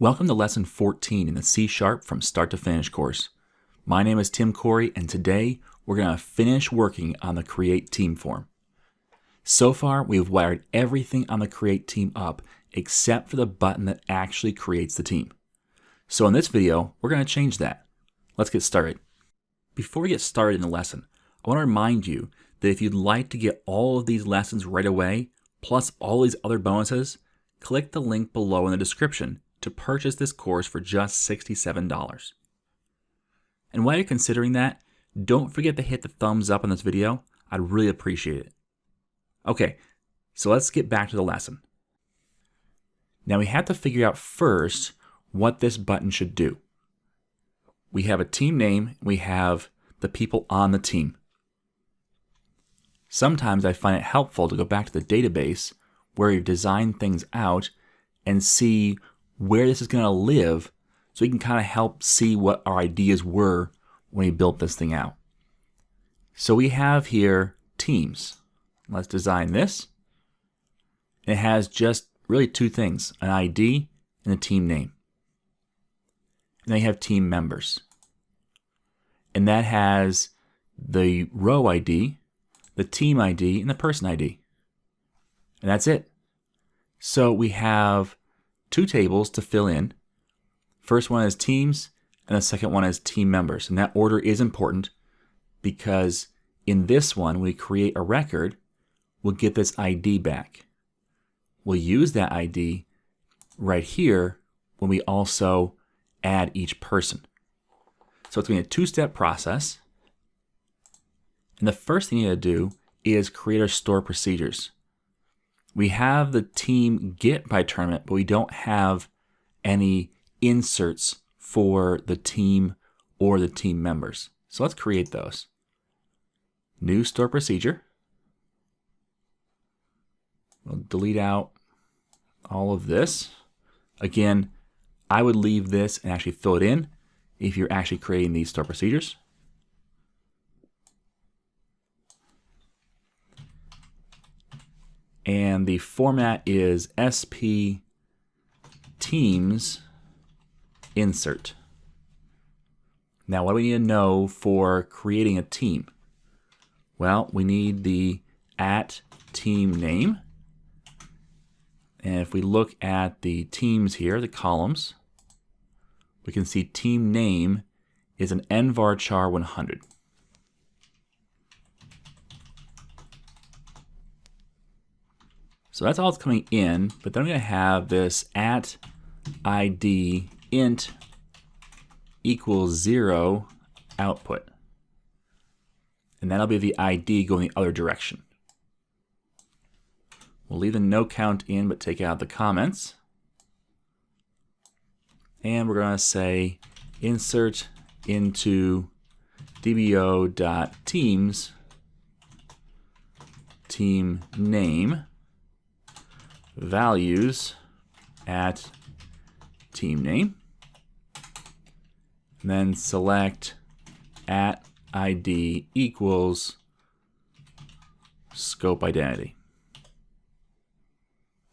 Welcome to Lesson 14 in the C# from Start to Finish course. My name is Tim Corey, and today we're going to finish working on the Create Team form. So far, we've wired everything on the Create Team up except for the button that actually creates the team. So in this video, we're going to change that. Let's get started. Before we get started in the lesson, I want to remind you that if you'd like to get all of these lessons right away, plus all these other bonuses, click the link below in the description to purchase this course for just $67. And while you're considering that, don't forget to hit the thumbs up on this video. I'd really appreciate it. Okay, so let's get back to the lesson. Now we have to figure out first what this button should do. We have a team name, we have the people on the team. Sometimes I find it helpful to go back to the database where you design things out and see where this is going to live, so we can kind of help see what our ideas were when we built this thing out. So we have here teams. Let's design this. It has just really two things, an ID and a team name. And then you have team members. And that has the row ID, the team ID, and the person ID. And that's it. So we have two tables to fill in. First one is teams, and the second one is team members. And that order is important because in this one, when we create a record, we'll get this ID back. We'll use that ID right here when we also add each person. So it's going to be a two-step process. And the first thing you need to do is create our store procedures. We have the team get by tournament, but we don't have any inserts for the team or the team members. So let's create those. New store procedure. We'll delete out all of this. Again, I would leave this and actually fill it in if you're actually creating these store procedures. And the format is SP Teams Insert. Now, what do we need to know for creating a team? Well, we need the @team name. And if we look at the teams here, the columns, we can see team name is an nvarchar 100. So that's all that's coming in, but then I'm going to have this @ID int equals 0 output. And that'll be the ID going the other direction. We'll leave the no count in, but take out the comments. And we're going to say insert into dbo.teams team name values at team name, and then select @ID equals scope identity.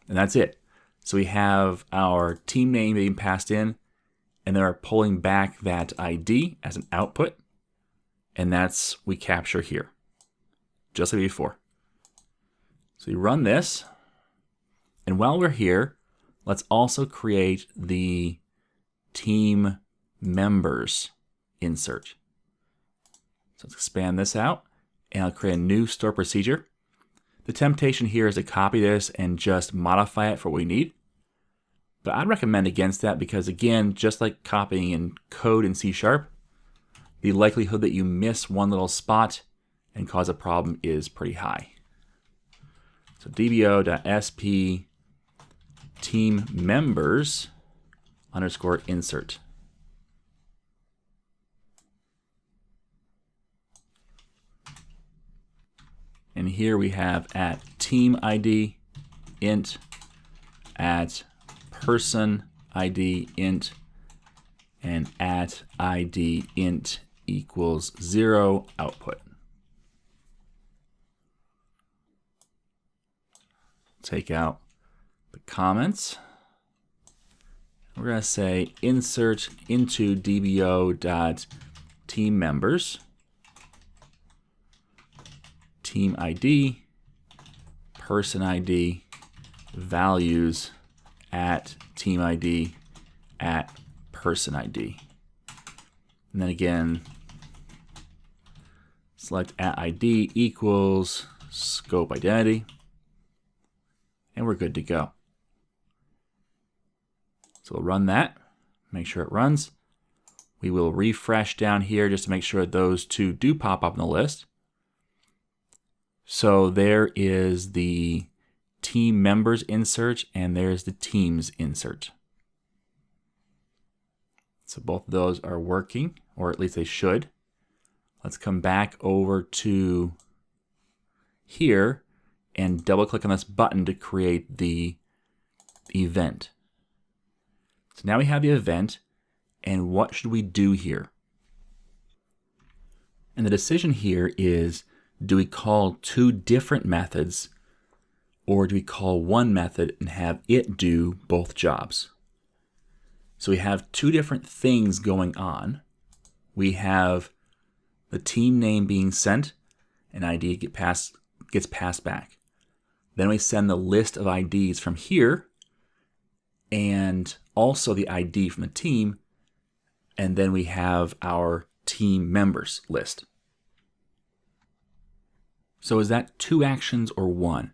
And that's it. So we have our team name being passed in, and they're pulling back that ID as an output, and that's we capture here, just like before. So you run this. And while we're here, let's also create the team members insert. So let's expand this out, and I'll create a new store procedure. The temptation here is to copy this and just modify it for what we need. But I'd recommend against that because, again, just like copying in code in C#, the likelihood that you miss one little spot and cause a problem is pretty high. So dbo.sp team members underscore insert. And here we have @team ID int @person ID int and @ID int equals 0 output. Take out the comments. We're going to say insert into dbo.team members, team ID, person ID, values at team ID at person ID. And then again, select at ID equals scope identity, and we're good to go. So we'll run that, make sure it runs. We will refresh down here just to make sure those two do pop up in the list. So there is the team members insert, and there's the teams insert. So both of those are working, or at least they should. Let's come back over to here and double click on this button to create the event. So now we have the event, and what should we do here? And the decision here is, do we call two different methods, or do we call one method and have it do both jobs? So we have two different things going on. We have the team name being sent, and ID gets passed back. Then we send the list of IDs from here, and also the ID from the team, and then we have our team members list. So is that two actions or one?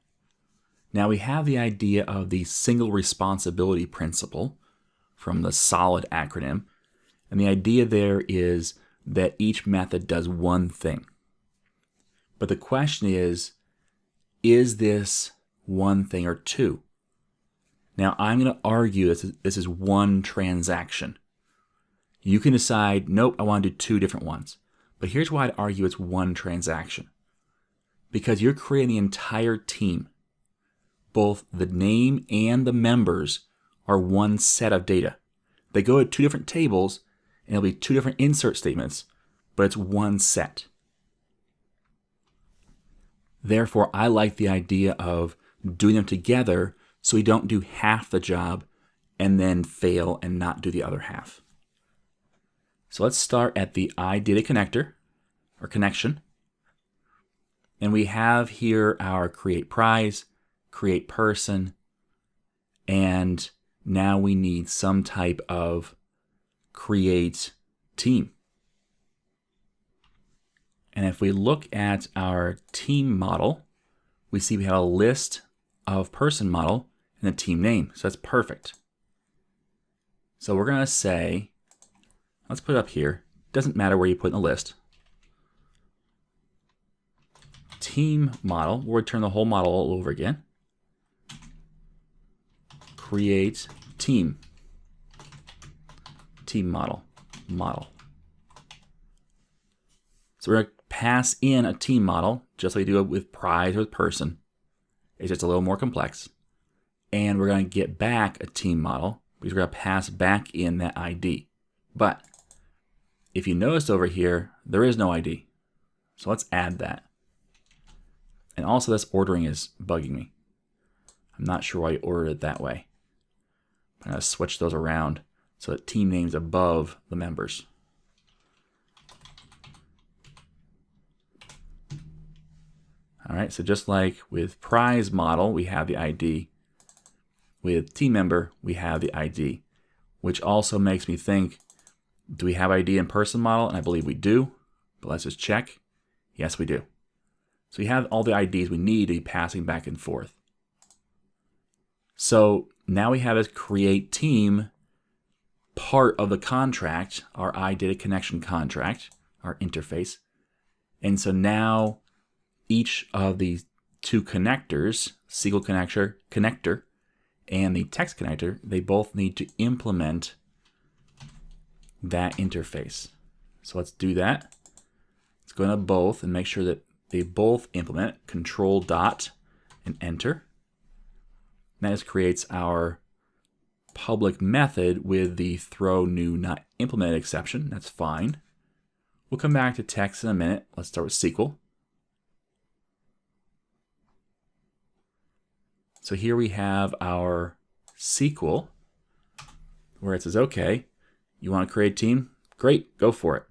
Now we have the idea of the single responsibility principle from the SOLID acronym, and the idea there is that each method does one thing. But the question is this one thing or two? Now I'm going to argue this is one transaction. You can decide, nope, I want to do two different ones. But here's why I'd argue it's one transaction. Because you're creating the entire team. Both the name and the members are one set of data. They go to two different tables, and it'll be two different insert statements, but it's one set. Therefore, I like the idea of doing them together so we don't do half the job and then fail and not do the other half. So let's start at the IData connector, or connection. And we have here our create prize, create person, and now we need some type of create team. And if we look at our team model, we see we have a list of person model and a team name. So that's perfect. So we're going to say, let's put it up here. Doesn't matter where you put in the list. Team model, we'll return the whole model all over again. Create team. Team model. So we're going to pass in a team model, just like we do it with prize or with person. It's just a little more complex. And we're going to get back a team model because we're going to pass back in that ID. But if you notice over here, there is no ID. So let's add that. And also this ordering is bugging me. I'm not sure why you ordered it that way. I'm going to switch those around so that team name's above the members. All right, so just like with prize model, we have the ID. With team member, we have the ID, which also makes me think, do we have ID in person model? And I believe we do, but let's just check. Yes, we do. So we have all the IDs we need to be passing back and forth. So now we have this create team part of the contract, our IData connection contract, our interface. And so now each of these two connectors, SQL connector and the text connector, they both need to implement that interface. So let's do that. Let's go into both and make sure that they both implement. Control dot and enter. And that just creates our public method with the throw new not implemented exception. That's fine. We'll come back to text in a minute. Let's start with SQL. So here we have our SQL. where it says, okay, you want to create a team? Great, go for it.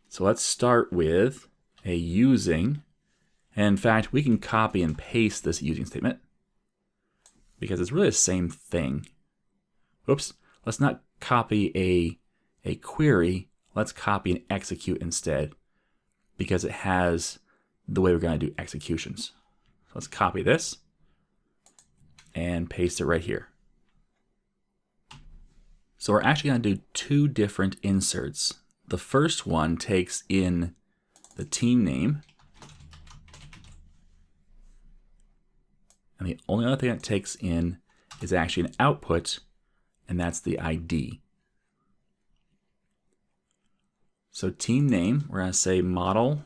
So let's start with a using. And in fact, we can copy and paste this using statement because it's really the same thing. Oops, let's not copy a query. Let's copy and execute instead because it has the way we're going to do executions. So let's copy this and paste it right here. So we're actually going to do two different inserts. The first one takes in the team name. And the only other thing it takes in is actually an output, and that's the ID. So team name, we're going to say model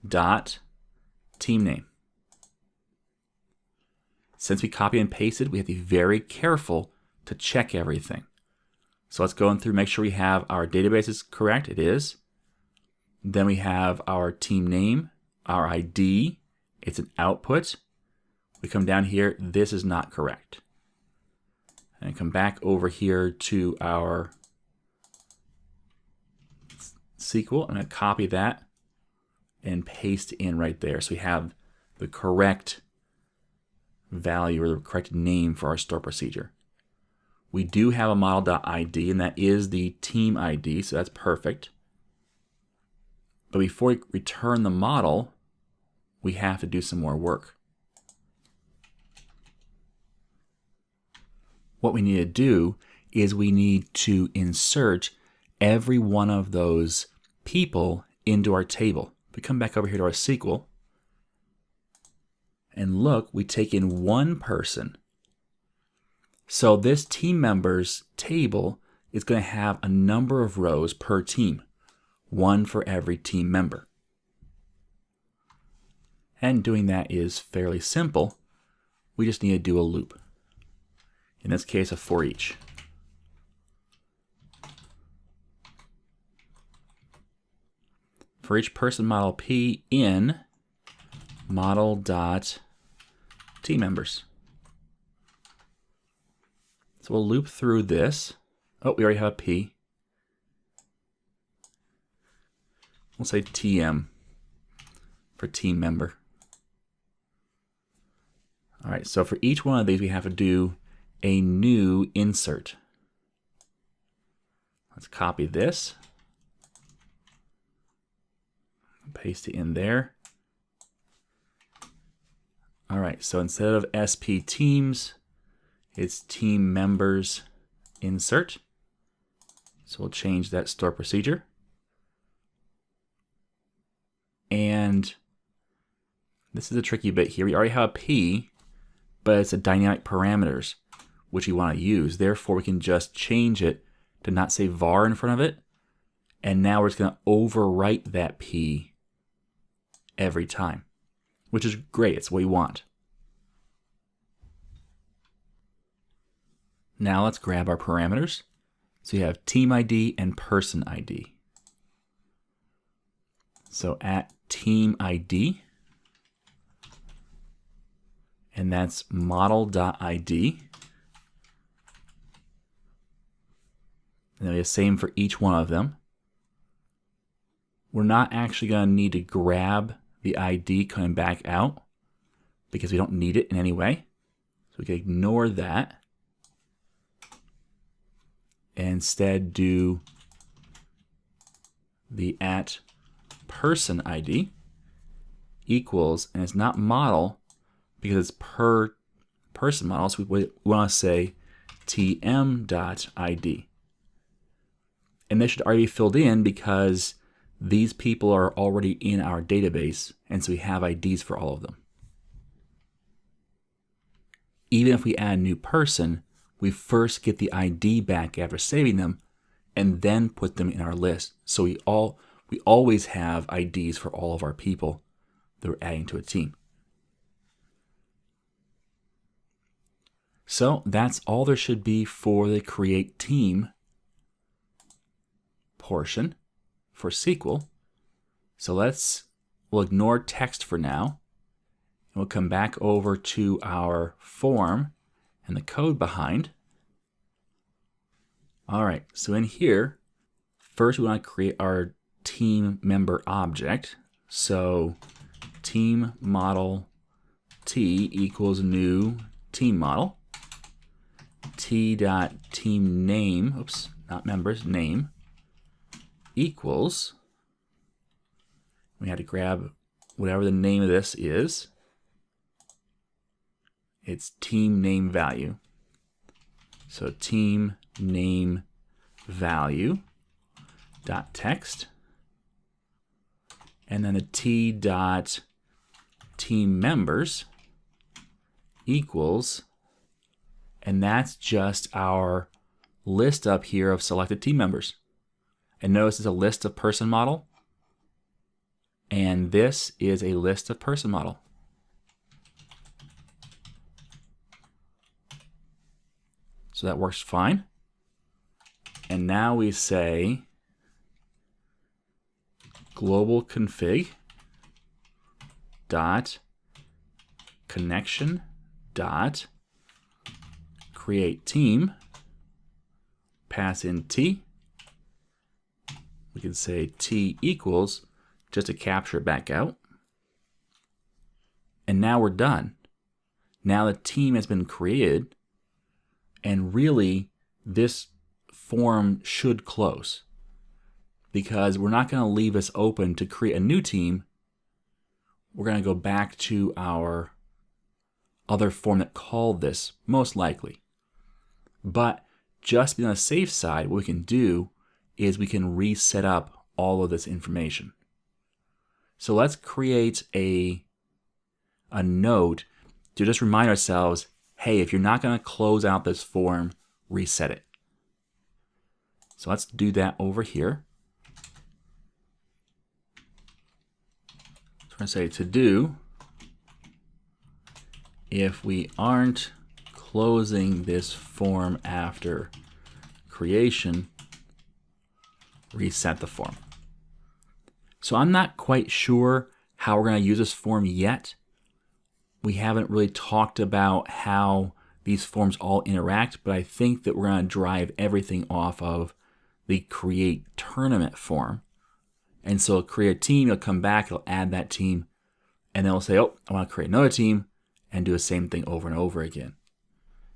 dot team name. Since we copy and pasted, we have to be very careful to check everything. So let's go through, make sure we have our database is correct. It is. Then we have our team name, our ID. It's an output. We come down here. This is not correct. And come back over here to our SQL. I'm going to copy that and paste in right there. So we have the correct value or the correct name for our store procedure. We do have a model.id, and that is the team ID, so that's perfect. But before we return the model, we have to do some more work. What we need to do is we need to insert every one of those people into our table. If we come back over here to our SQL, and look, we take in one person. So this team members table is going to have a number of rows per team, one for every team member. And doing that is fairly simple. We just need to do a loop. In this case, a for each. For each person model P in model.team members. So we'll loop through this. Oh, we already have a P. We'll say TM for team member. All right, so for each one of these, we have to do a new insert. Let's copy this. Paste it in there. All right, so instead of SP teams, it's team members insert. So we'll change that store procedure. And this is a tricky bit here. We already have a P, but it's a dynamic parameters, which we want to use. Therefore, we can just change it to not say var in front of it. And now we're just going to overwrite that P every time, which is great. It's what we want. Now let's grab our parameters. So you have team ID and person ID. So at team ID, and that's model.id. And then the same for each one of them. We're not actually going to need to grab the ID coming back out because we don't need it in any way. So we can ignore that. And instead do the at person ID equals, and it's not model because it's per person model, so we want to say tm.id. And this should already be filled in because these people are already in our database, and so we have IDs for all of them. Even if we add a new person, we first get the ID back after saving them and then put them in our list. So we always have IDs for all of our people that we're adding to a team. So that's all there should be for the create team portion for SQL. So we'll ignore text for now. And we'll come back over to our form and the code behind. All right, so in here, first we want to create our team member object. So team model T equals new team model. T.team name, oops, not members, name, equals, we had to grab whatever the name of this is. It's team name value. So team name value dot text, and then the T dot team members equals, and that's just our list up here of selected team members. And notice it's a list of person model, and this is a list of person model. So that works fine. And now we say global config dot connection dot create team, pass in T. We can say T equals, just to capture it back out. And now we're done. Now the team has been created, and really this form should close, because we're not going to leave this open to create a new team. We're going to go back to our other form that called this, most likely. But just to be on the safe side, what we can do is we can reset up all of this information. So let's create a note to just remind ourselves, hey, if you're not going to close out this form, reset it. So let's do that over here. So we're going to say to do, if we aren't closing this form after creation, reset the form. So I'm not quite sure how we're going to use this form yet. We haven't really talked about how these forms all interact, but I think that we're going to drive everything off of the create tournament form. And so create a team, it'll come back, it'll add that team, and then it'll say, oh, I want to create another team, and do the same thing over and over again.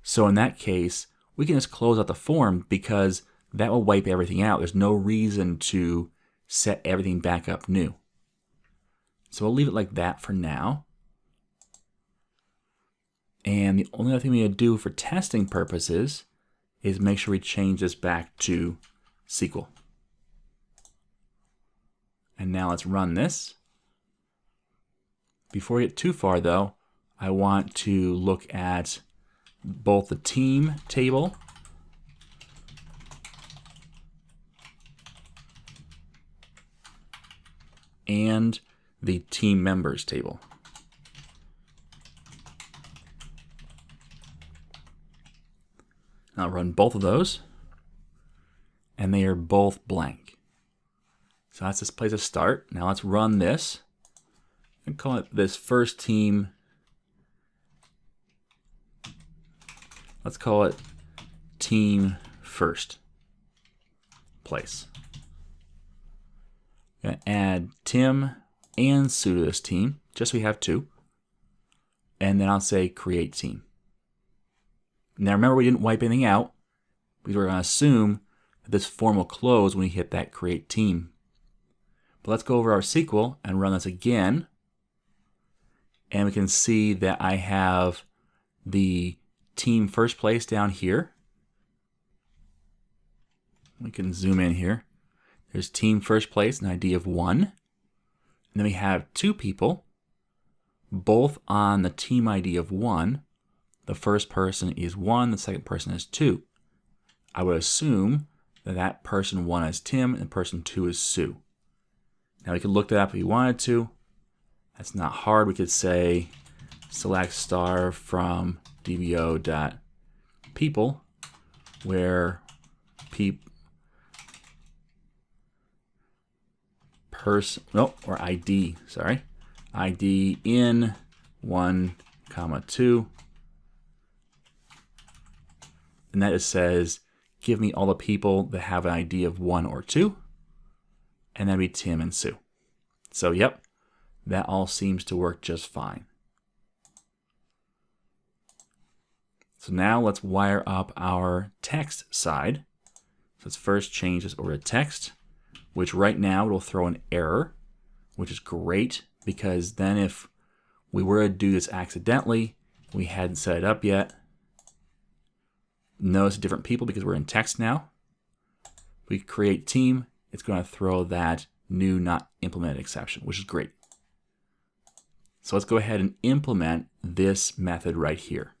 So in that case, we can just close out the form, because that will wipe everything out. There's no reason to set everything back up new. So we'll leave it like that for now. And the only other thing we need to do for testing purposes is make sure we change this back to SQL. And now let's run this. Before we get too far though, I want to look at both the team table and the team members table. I'll run both of those, and they are both blank. So that's this place to start. Now let's run this and call it this first team. Let's call it team first place. I'm going to add Tim and Sue to this team, just so we have two. And then I'll say create team. Now remember, we didn't wipe anything out, because we're going to assume that this form will close when we hit that create team. But let's go over our SQL and run this again. And we can see that I have the team first place down here. We can zoom in here. There's team first place, an ID of 1. And then we have two people, both on the team ID of 1. The first person is 1, the second person is 2. I would assume that that person 1 is Tim and person 2 is Sue. Now we could look that up if we wanted to. That's not hard. We could say select star from dbo.people, where or ID, sorry. ID in 1, 2. And that just says give me all the people that have an ID of 1 or 2, and that'd be Tim and Sue. So yep, that all seems to work just fine. So now let's wire up our text side. So let's first change this over to text, which right now it'll throw an error, which is great, because then if we were to do this accidentally, we hadn't set it up yet, notice different people because we're in text now. We create team, it's going to throw that new not implemented exception, which is great. So let's go ahead and implement this method right here.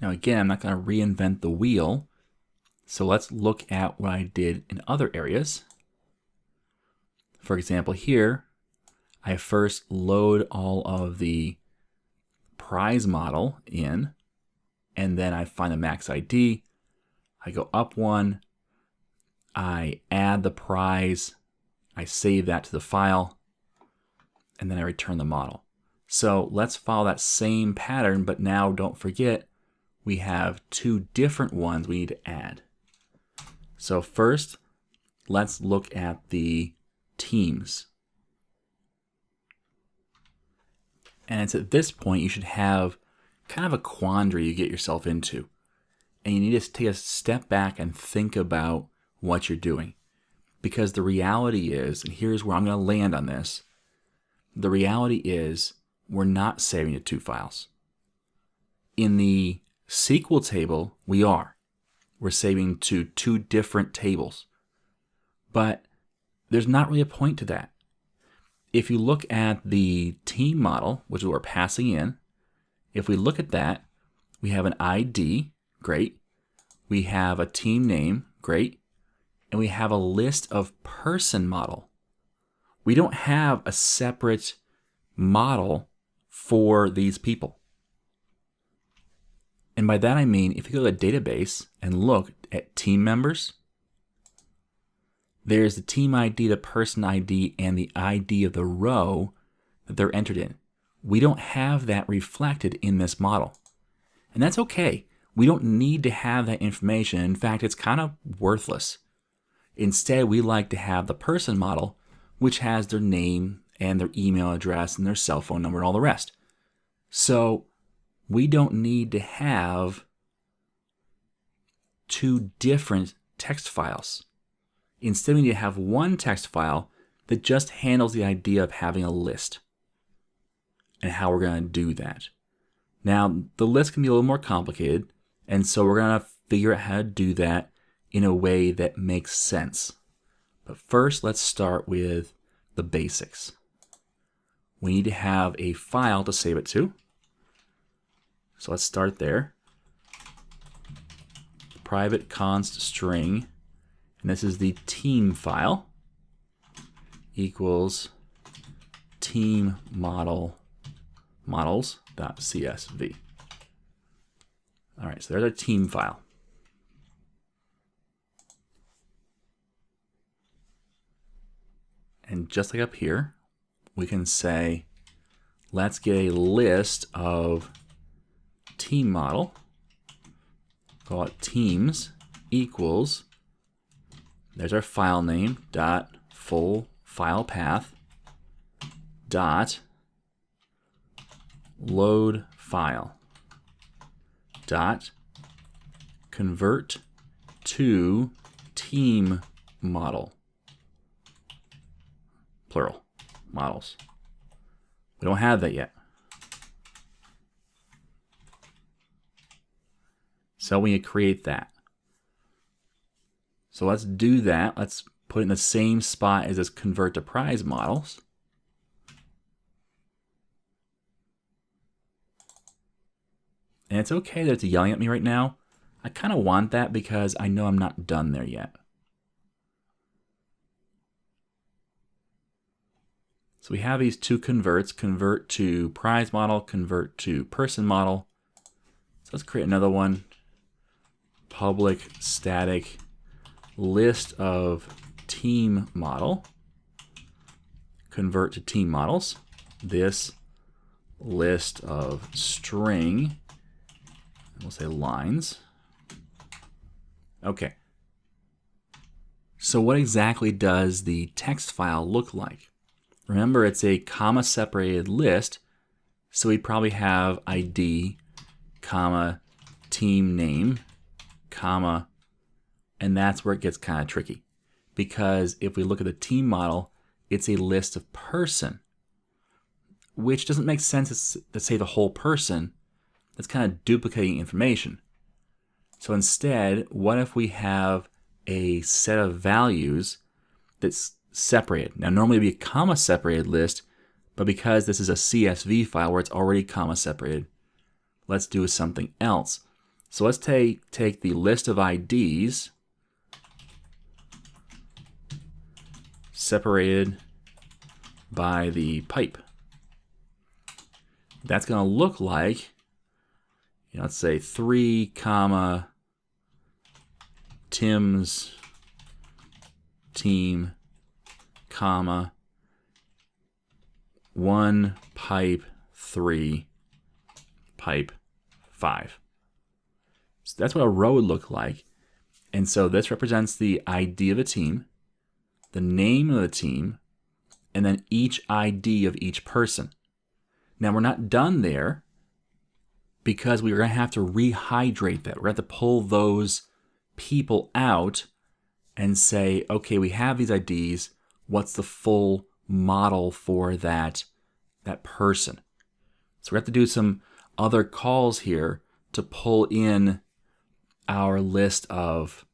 Now again, I'm not going to reinvent the wheel. So let's look at what I did in other areas. For example, here, I first load all of the prize model in, and then I find the max ID. I go up 1, I add the prize, I save that to the file, and then I return the model. So let's follow that same pattern, but now don't forget, we have 2 different ones we need to add. So first, let's look at the teams. And it's at this point you should have kind of a quandary you get yourself into. And you need to take a step back and think about what you're doing. Because the reality is, and here's where I'm going to land on this, the reality is we're not saving to 2 files. In the SQL table, we are. We're saving to 2 different tables. But there's not really a point to that. If you look at the team model, which is what we're passing in, if we look at that, we have an ID, great. We have a team name, great. And we have a list of person model. We don't have a separate model for these people. And by that I mean, if you go to the database and look at team members, there's the team ID, the person ID, and the ID of the row that they're entered in. We don't have that reflected in this model. And that's okay. We don't need to have that information. In fact, it's kind of worthless. Instead, we like to have the person model, which has their name and their email address and their cell phone number and all the rest. So we don't need to have 2 different text files. Instead, we need to have 1 text file that just handles the idea of having a list and how we're going to do that. Now, the list can be a little more complicated, and so we're going to figure out how to do that in a way that makes sense. But first, let's start with the basics. We need to have a file to save it to. So let's start there. Private const string, and this is the team file, equals team models.csv. All right, so there's our team file. And just like up here, we can say, let's get a list of team model, call it teams, equals, there's our file name, dot full file path, dot load file, dot convert to team model, plural, models. We don't have that yet. So we need to create that. So let's do that. Let's put it in the same spot as this convert to prize models. And it's okay that it's yelling at me right now. I kind of want that because I know I'm not done there yet. So we have these 2 converts, convert to prize model, convert to person model. So let's create another one. Public static list of team model, convert to team models. This list of string, we'll say lines, Okay. So what exactly does the text file look like? Remember, it's a comma separated list, so we probably have ID, comma, team name, comma, and that's where it gets kind of tricky. Because if we look at the team model, it's a list of person, which doesn't make sense to say the whole person. That's kind of duplicating information. So instead, what if we have a set of values that's separated? Now, normally it'd be a comma separated list, but because this is a CSV file where it's already comma separated, let's do something else. So let's take the list of IDs separated by the pipe. That's going to look like, let's say 3 comma Tim's team comma 1 pipe 3 pipe 5. So that's what a row would look like. And so this represents the ID of a team, the name of the team, and then each ID of each person. Now we're not done there because we're going to have to rehydrate that. We're going to have to pull those people out and say, okay, we have these IDs. What's the full model for that person? So we have to do some other calls here to pull in our list of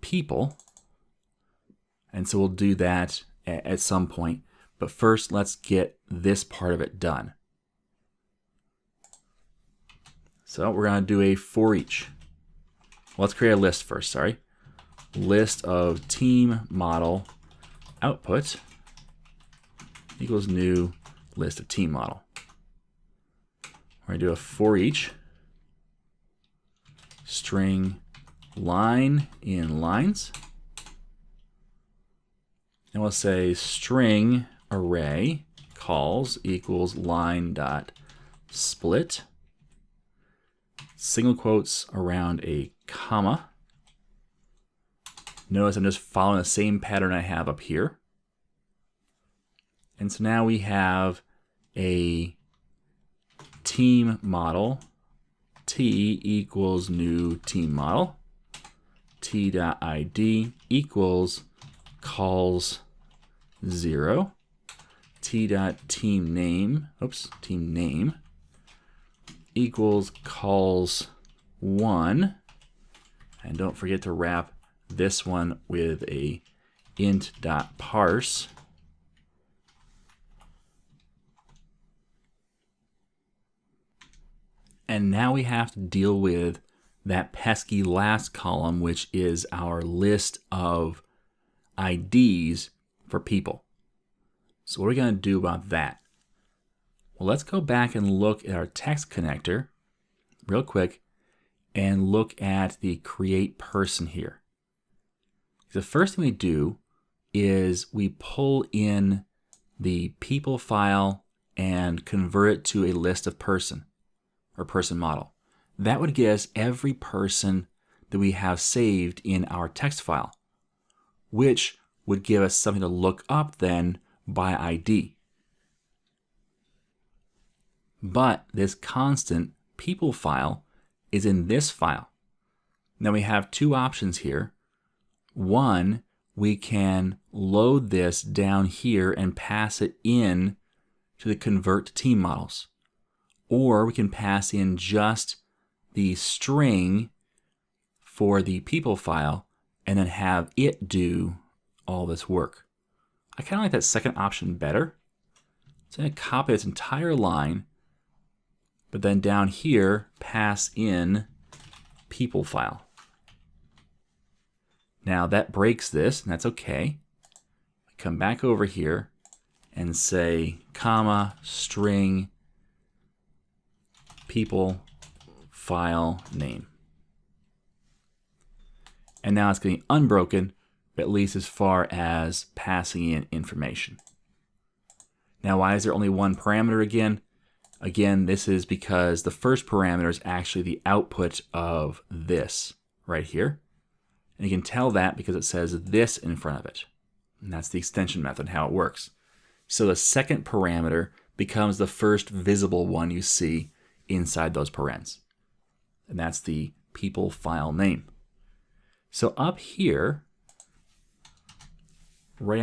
people. And so we'll do that at some point. But first, let's get this part of it done. So we're going to do a for each. Let's create a list first, List of team model output equals new list of team model. We're going to do a for each string line in lines. And we'll say string array calls equals line dot split. Single quotes around a comma. Notice I'm just following the same pattern I have up here. And so now we have a team model. T equals new team model. T.id equals calls 0. T.team name, team name equals calls 1. And don't forget to wrap this one with a int.parse. And now we have to deal with that pesky last column, which is our list of IDs for people. So what are we going to do about that? Well, let's go back and look at our text connector real quick and look at the create person here. The first thing we do is we pull in the people file and convert it to a list of person or person model. That would get us every person that we have saved in our text file, which would give us something to look up then by ID. But this constant people file is in this file. Now we have two options here. One, we can load this down here and pass it in to the convert to team models. Or we can pass in just the string for the people file and then have it do all this work. I kind of like that second option better. So I'm going to copy this entire line, but then down here, pass in people file. Now that breaks this, and that's okay. Come back over here and say, comma, string, people file name. And now it's getting unbroken, at least as far as passing in information. Now, why is there only one parameter again? Again, this is because the first parameter is actually the output of this right here. And you can tell that because it says this in front of it. And that's the extension method, how it works. So the second parameter becomes the first visible one you see inside those parens. And that's the people file name. So up here, right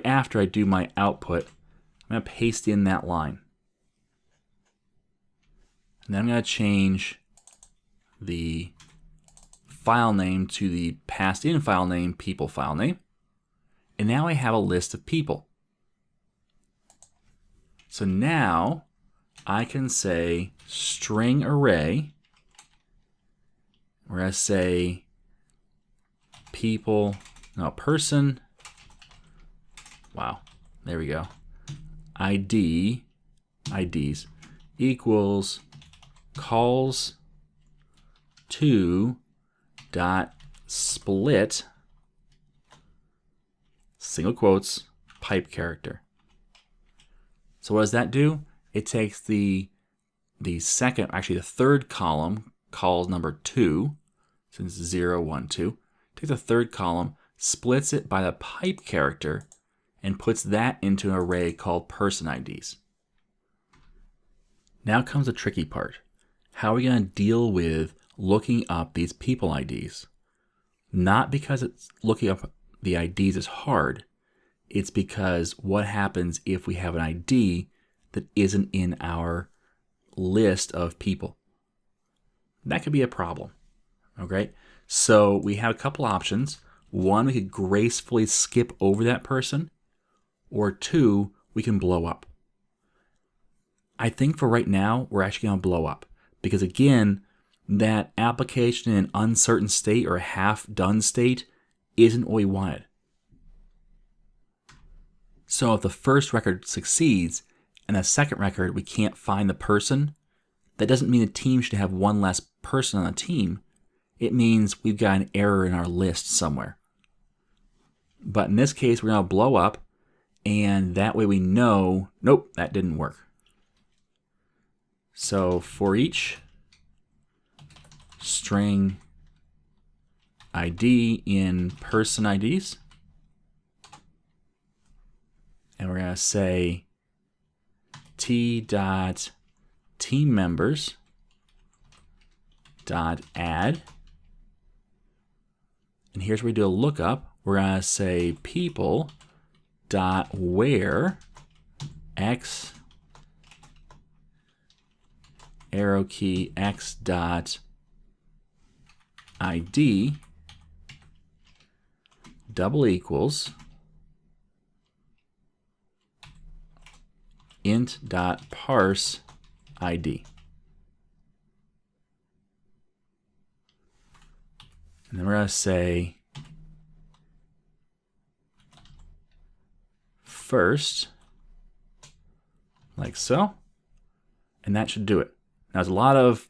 after I do my output, I'm going to paste in that line. And then I'm going to change the file name to the passed in file name, people file name. And now I have a list of people. So now I can say string array. We're going to say person. Wow, there we go. IDs equals calls to dot split single quotes pipe character. So what does that do? It takes the third column, calls number 2, since 0, 1, 2, takes the third column, splits it by the pipe character, and puts that into an array called person IDs. Now comes the tricky part. How are we going to deal with looking up these people IDs? Not because looking up the IDs is hard. It's because what happens if we have an ID that isn't in our list of people? That could be a problem. Okay? So we have a couple options. One, we could gracefully skip over that person. Or 2, we can blow up. I think for right now, we're actually going to blow up. Because again, that application in an uncertain state or a half-done state isn't what we wanted. So if the first record succeeds and the second record we can't find the person, that doesn't mean the team should have one less person on the team. It means we've got an error in our list somewhere. But in this case, we're going to blow up, and that way we know, nope, that didn't work. So for each string ID in person IDs, and we're going to say t.teammembers.add. And here's where we do a lookup. We're going to say people.where x arrow key x dot ID double equals int dot parse ID. And then we're going to say first, like so, and that should do it. Now there's a lot of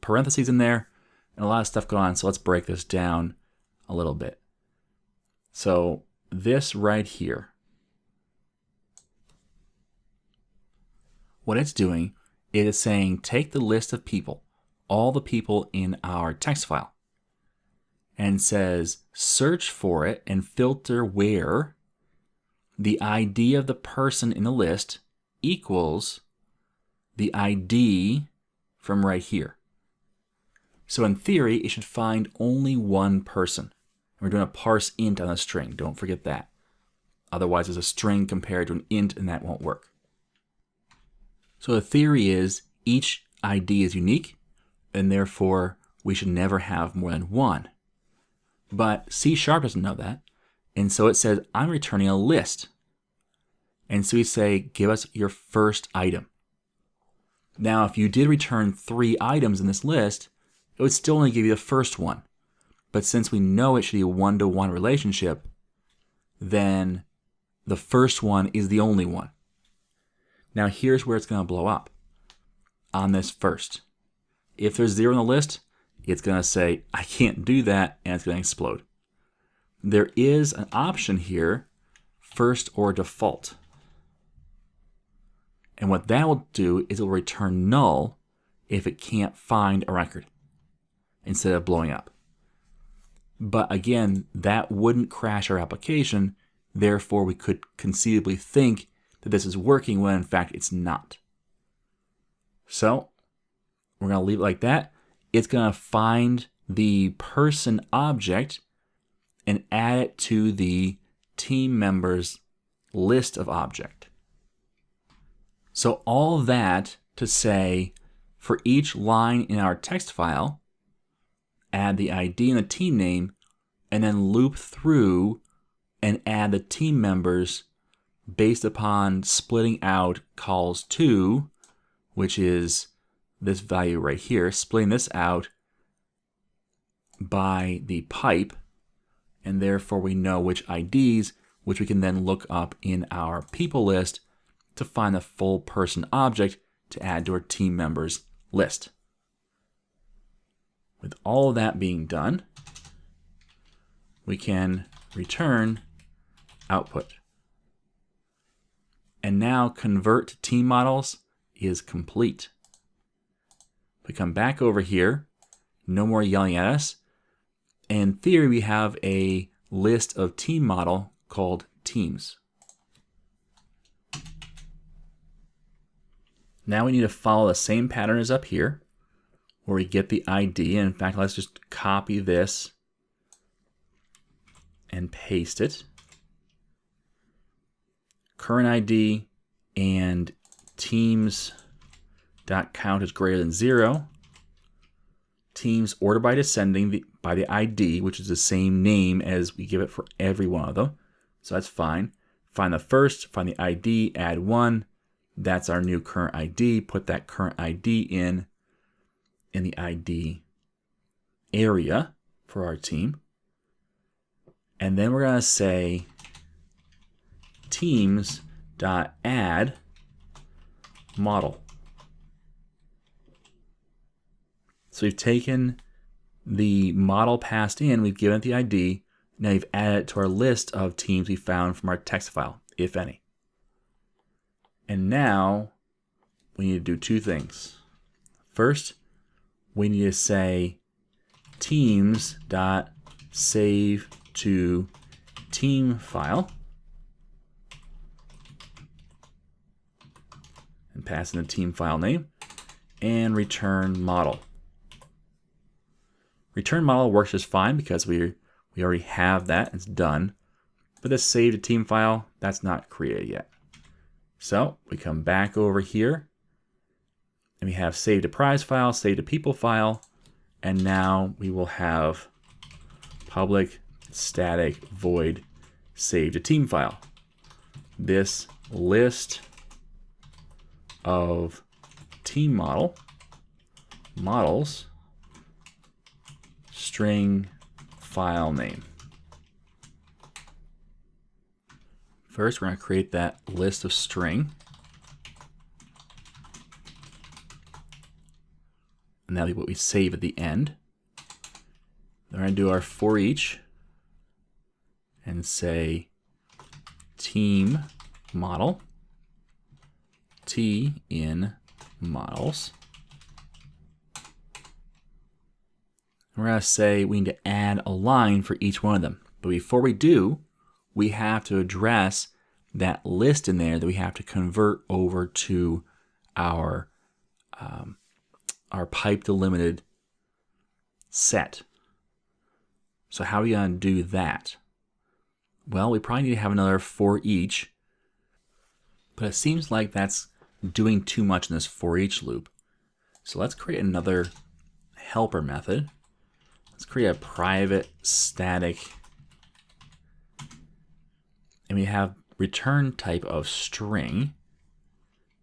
parentheses in there, and a lot of stuff going on, so let's break this down a little bit. So this right here, what it's doing is saying take the list of people, all the people in our text file, and says search for it and filter where the ID of the person in the list equals the ID from right here. So in theory, it should find only one person. We're doing a parse int on a string. Don't forget that. Otherwise, there's a string compared to an int, and that won't work. So the theory is each ID is unique, and therefore we should never have more than one. But C# doesn't know that, and so it says, I'm returning a list. And so we say, give us your first item. Now, if you did return 3 items in this list, it would still only give you the first one. But since we know it should be a one-to-one relationship, then the first one is the only one. Now, here's where it's going to blow up on this first. If there's 0 in the list, it's going to say, I can't do that, and it's going to explode. There is an option here, first or default. And what that will do is it will return null if it can't find a record. instead of blowing up. But again, that wouldn't crash our application. Therefore, we could conceivably think that this is working when in fact it's not. So we're going to leave it like that. It's going to find the person object and add it to the team members list of object. So all that to say, for each line in our text file, add the ID and the team name, and then loop through and add the team members based upon splitting out calls to, which is this value right here, splitting this out by the pipe, and therefore we know which IDs, which we can then look up in our people list to find the full person object to add to our team members list. With all of that being done, we can return output. And now convert to team models is complete. We come back over here, no more yelling at us. In theory, we have a list of team model called teams. Now we need to follow the same pattern as up here, where we get the ID. And in fact, let's just copy this and paste it. Current ID and teams.count is greater than 0. Teams order by descending by the ID, which is the same name as we give it for every one of them. So that's fine. Find the first, find the ID, add 1. That's our new current ID. Put that current ID in the ID area for our team. And then we're going to say teams.add model. So we've taken the model passed in, we've given it the ID, now we've added it to our list of teams we found from our text file, if any. And now we need to do two things. First, we need to say teams.save to team file and pass in the team file name and return model. Return model works just fine because we already have that, it's done. But this save to team file, that's not created yet. So we come back over here and we have save to prize file, save to people file, and now we will have public static void save to team file. This list of team models string file name. First, we're going to create that list of string. And that'll be what we save at the end. Then we're going to do our for each and say team model t in models. We're going to say we need to add a line for each one of them. But before we do, we have to address that list in there that we have to convert over to our pipe delimited set. So how are we going to do that? Well, we probably need to have another for each, but it seems like that's doing too much in this for each loop. So let's create another helper method. Let's create a private static, and we have return type of string.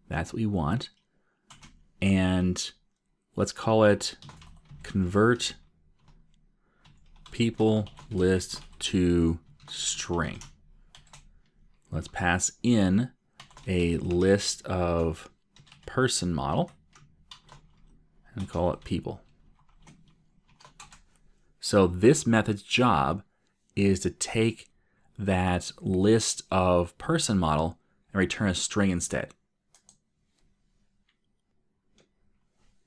That's what we want. And let's call it convert people list to string. Let's pass in a list of person model and call it people. So this method's job is to take that list of person model and return a string instead.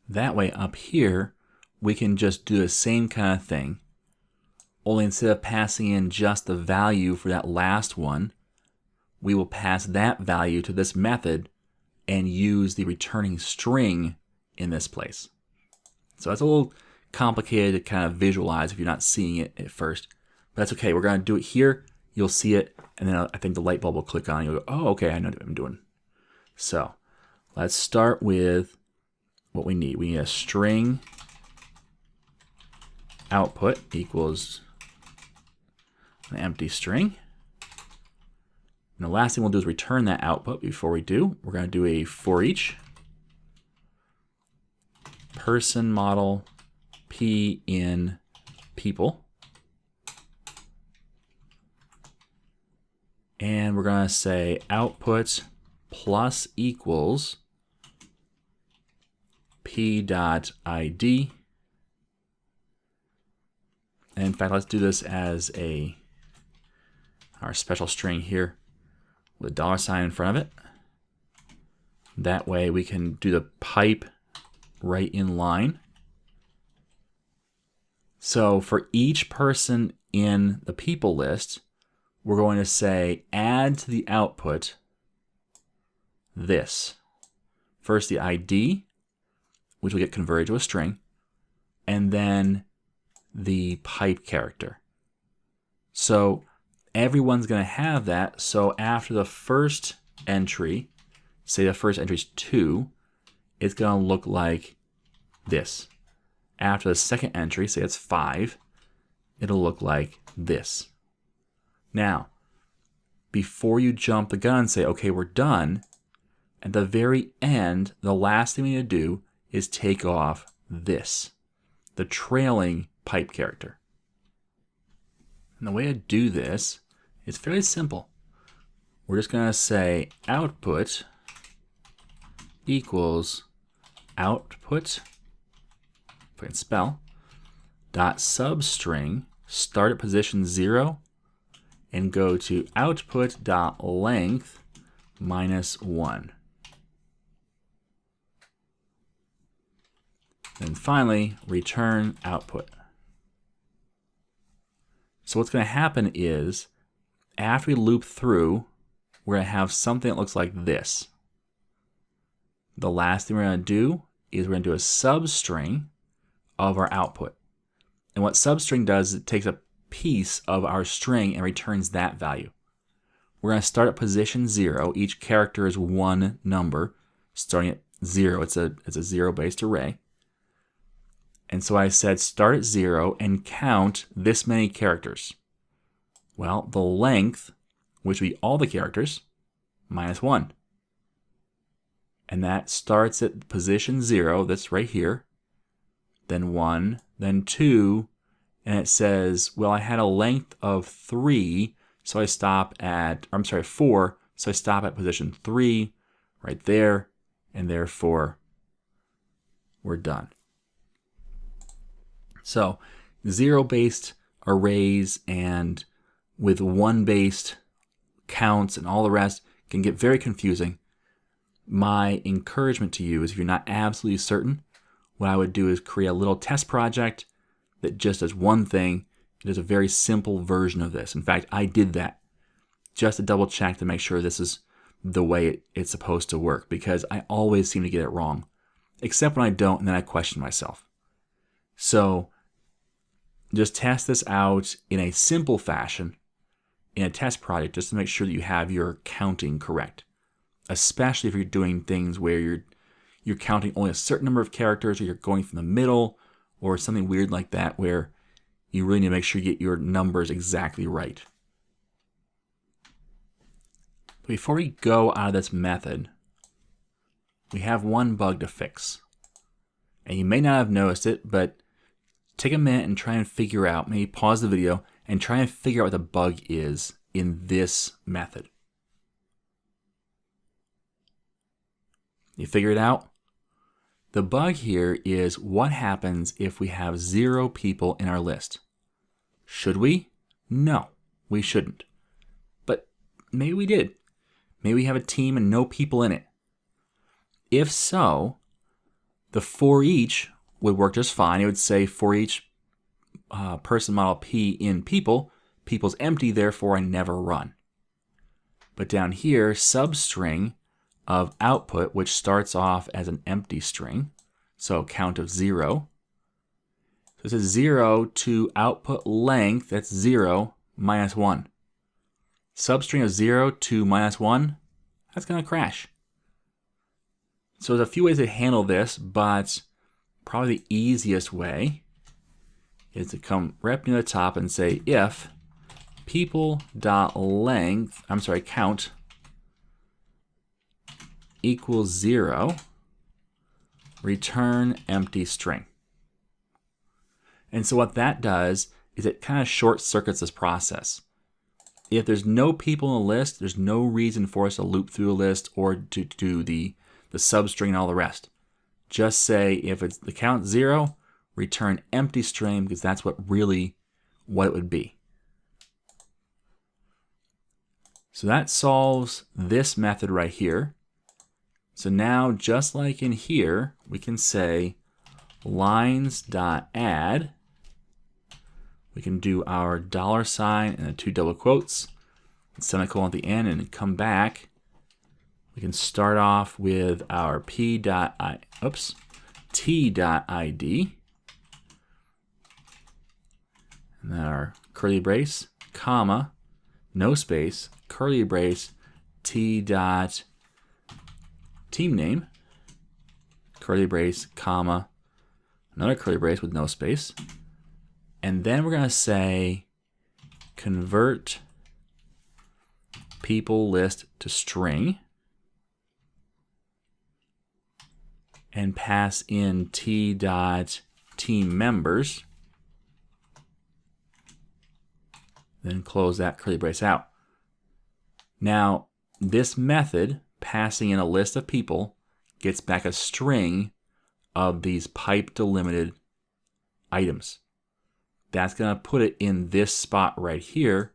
That way up here, we can just do the same kind of thing, only instead of passing in just the value for that last one, we will pass that value to this method and use the returning string in this place. So that's a little complicated to kind of visualize if you're not seeing it at first, but that's okay. We're going to do it here. You'll see it, and then I think the light bulb will click on. You'll go, oh, okay, I know what I'm doing. So let's start with what we need. We need a string output equals an empty string. And the last thing we'll do is return that output. Before we do, we're going to do a for each person model p in people. And we're going to say output plus equals p.id. And in fact, let's do this as our special string here with a $sign in front of it. That way we can do the pipe right in line. So for each person in the people list, we're going to say add to the output this. First the ID, which will get converted to a string, and then the pipe character. So everyone's going to have that. So after the first entry, say the first entry is 2, it's going to look like this. After the second entry, say it's 5, it'll look like this. Now, before you jump the gun and say, okay, we're done, at the very end, the last thing we need to do is take off this, the trailing pipe character. And the way to do this is fairly simple. We're just going to say output equals output, put in spell, dot substring, start at position 0, and go to output dot length minus 1. And finally, return output. So what's going to happen is, after we loop through, we're going to have something that looks like this. The last thing we're going to do is we're going to do a substring of our output. And what substring does is it takes a piece of our string and returns that value. We're going to start at position 0. Each character is one number. Starting at 0, it's a 0-based array. And so I said start at 0 and count this many characters. Well, the length, which would be all the characters, minus 1. And that starts at position 0, that's right here, then 1, then 2, and it says, well, I had a length of 3, so I stop at, 4, so I stop at position 3, right there, and therefore we're done. So 0-based arrays and with 1-based counts and all the rest can get very confusing. My encouragement to you is if you're not absolutely certain, what I would do is create a little test project that just does one thing. It is a very simple version of this. In fact, I did that just to double check to make sure this is the way it's supposed to work, because I always seem to get it wrong, except when I don't, and then I question myself. So just test this out in a simple fashion in a test project just to make sure that you have your counting correct, especially if you're doing things where you're counting only a certain number of characters, or you're going from the middle, or something weird like that where you really need to make sure you get your numbers exactly right. Before we go out of this method, we have one bug to fix. And you may not have noticed it, but take a minute and try and figure out, maybe pause the video and try and figure out what the bug is in this method. You figure it out? The bug here is what happens if we have 0 people in our list. Should we? No, we shouldn't. But maybe we did. Maybe we have a team and no people in it. If so, the for each would work just fine. It would say for each person model P in people, people's empty, therefore I never run. But down here, substring of output, which starts off as an empty string, so count of 0. So it says 0 to output length, that's 0 minus 1. Substring of 0 to minus 1, that's going to crash. So there's a few ways to handle this, but probably the easiest way is to come right up near the top and say if count equals 0, return empty string. And so what that does is it kind of short circuits this process. If there's no people in the list, there's no reason for us to loop through a list or to do the substring and all the rest. Just say if it's the count 0, return empty string, because that's what it would be. So that solves this method right here. So now, just like in here, we can say lines.add. We can do our $sign and the 2 double quotes, and semicolon at the end, and come back. We can start off with our t.id, and then our curly brace, comma, no space, curly brace, t.team name, curly brace, comma, another curly brace with no space. And then we're going to say convert people list to string and pass in t.team members. Then close that curly brace out. Now, this method, passing in a list of people, gets back a string of these pipe delimited items. That's going to put it in this spot right here.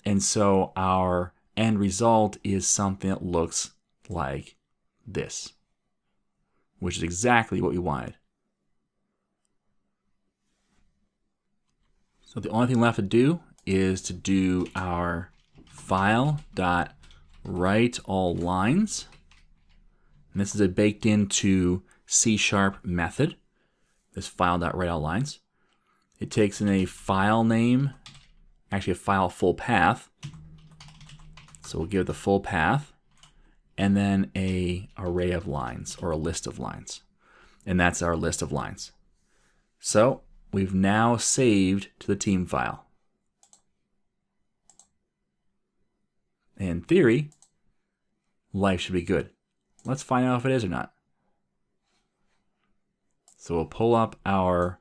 And so our end result is something that looks like this, which is exactly what we wanted. So the only thing left to do is to do our file.writeAllLines. And this is a baked into C# method, this file.writeAllLines. It takes in a file name, actually a file full path. So we'll give it the full path, and then an array of lines, or a list of lines. And that's our list of lines. So we've now saved to the team file. In theory, life should be good. Let's find out if it is or not. So we'll pull up our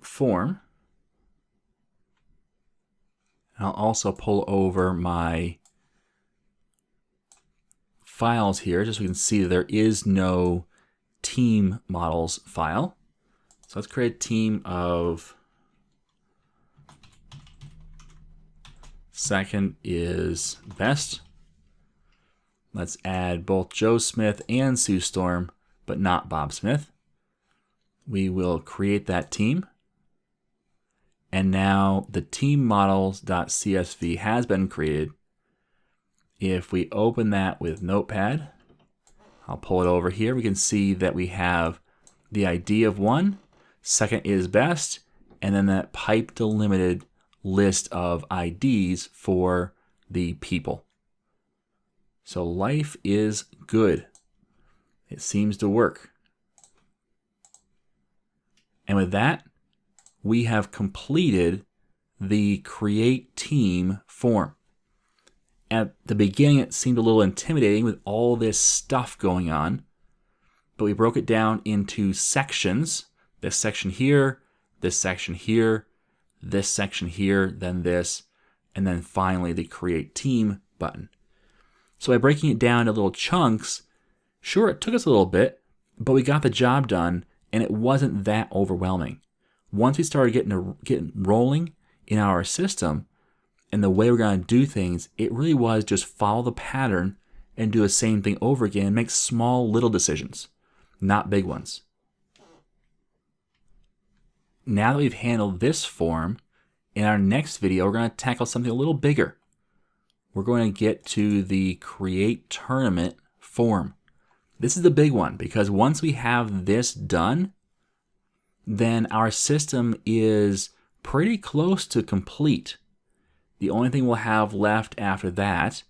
form. I'll also pull over my files here just so we can see that there is no team models file. So let's create a team of, second is best. Let's add both Joe Smith and Sue Storm, but not Bob Smith. We will create that team. And now the team models.csv has been created. If we open that with Notepad, I'll pull it over here. We can see that we have the ID of 1, second is best, and then that pipe delimited list of IDs for the people. So life is good. It seems to work. And with that, we have completed the create team form. At the beginning, it seemed a little intimidating with all this stuff going on, but we broke it down into sections. This section here, this section here, this section here, then this, and then finally the create team button. So by breaking it down into little chunks, sure, it took us a little bit, but we got the job done, and it wasn't that overwhelming. Once we started getting rolling in our system and the way we're going to do things, it really was just follow the pattern and do the same thing over again and make small little decisions. not big ones. Now that we've handled this form, in our next video, we're going to tackle something a little bigger. We're going to get to the create tournament form. This is the big one because once we have this done, then our system is pretty close to complete. The only thing we'll have left after that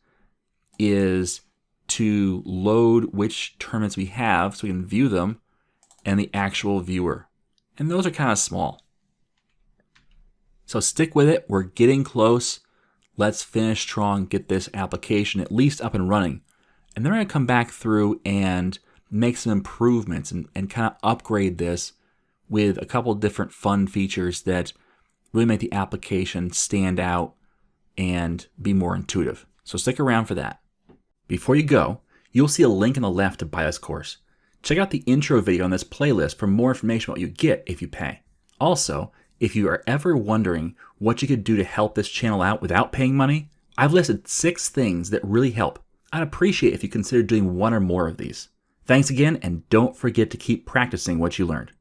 is to load which tournaments we have so we can view them and the actual viewer. And those are kind of small. So stick with it. We're getting close. Let's finish strong, get this application at least up and running. And then we're going to come back through and make some improvements and kind of upgrade this with a couple different fun features that really make the application stand out and be more intuitive. So stick around for that. Before you go, you'll see a link on the left to buy this course. Check out the intro video on this playlist for more information about what you get if you pay. Also, if you are ever wondering what you could do to help this channel out without paying money, I've listed 6 things that really help. I'd appreciate if you consider doing one or more of these. Thanks again, and don't forget to keep practicing what you learned.